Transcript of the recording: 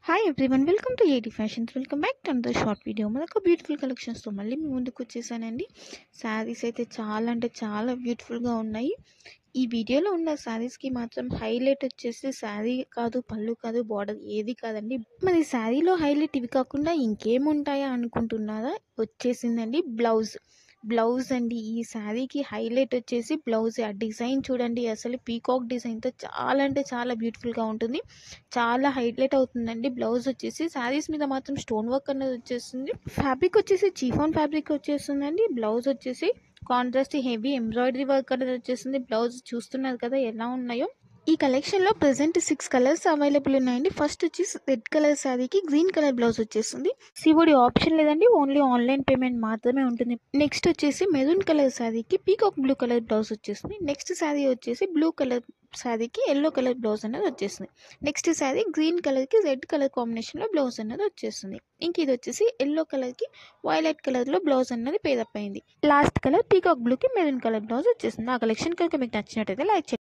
Hi everyone, welcome to AD fashions. Welcome back to another short video. మనకు beautiful కలెక్షన్స్తో మళ్ళీ మీ ముందుకు వచ్చేసానండి. శారీస్ అయితే చాలా అంటే చాలా బ్యూటిఫుల్గా ఉన్నాయి. ఈ వీడియోలో ఉన్న శారీస్కి మాత్రం హైలైట్ వచ్చేసి శారీ కాదు, పళ్ళు కాదు, బార్డర్ ఏది కాదండి. మరి శారీలో హైలైట్ ఇవి కాకుండా ఇంకేముంటాయా అనుకుంటున్నారా? వచ్చేసిందండి బ్లౌజ్ అండి. ఈ శారీకి హైలైట్ వచ్చేసి బ్లౌజ్. ఆ డిజైన్ చూడండి, అసలు పీకాక్ డిజైన్తో చాలా అంటే చాలా బ్యూటిఫుల్గా ఉంటుంది. చాలా హైలైట్ అవుతుందండి. బ్లౌజ్ వచ్చేసి శారీస్ మీద మాత్రం స్టోన్ వర్క్ అనేది వచ్చేస్తుంది. ఫ్యాబ్రిక్ వచ్చేసి చీఫాన్ ఫ్యాబ్రిక్ వచ్చేస్తుందండి. బ్లౌజ్ వచ్చేసి కాంట్రాస్ట్ హెవీ ఎంబ్రాయిడరీ వర్క్ అనేది వచ్చేస్తుంది. బ్లౌజ్ చూస్తున్నారు కదా ఎలా ఉన్నాయో. ఈ కలెక్షన్లో ప్రజెంట్ 6 కలర్స్ అవైలబుల్ ఉన్నాయండి. ఫస్ట్ వచ్చేసి రెడ్ కలర్ శారీకి గ్రీన్ కలర్ బ్లౌజ్ వచ్చేస్తుంది. సిఓడి ఆప్షన్ లేదండి, ఓన్లీ ఆన్లైన్ పేమెంట్ మాత్రమే ఉంటుంది. నెక్స్ట్ వచ్చేసి మెరూన్ కలర్ శారీకి పీకాక్ బ్లూ కలర్ బ్లౌజ్ వచ్చేస్తుంది. నెక్స్ట్ శారీ వచ్చేసి బ్లూ కలర్ శారీకి ఎల్లో కలర్ బ్లౌజ్ అనేది వచ్చేస్తుంది. నెక్స్ట్ శారీ గ్రీన్ కలర్కి రెడ్ కలర్ కాంబినేషన్లో బ్లౌజ్ అనేది వచ్చేస్తుంది. ఇంక ఇది వచ్చేసి ఎల్లో కలర్కి వైలెట్ కలర్లో బ్లౌజ్ అన్నది పేరప్ అయింది. లాస్ట్ కలర్ పీకాక్ బ్లూకి మెరూన్ కలర్ బ్లౌజ్ వచ్చేస్తుంది. ఆ కలెక్షన్ కనుక మీకు నచ్చినట్టయితే లైక్ చేయండి.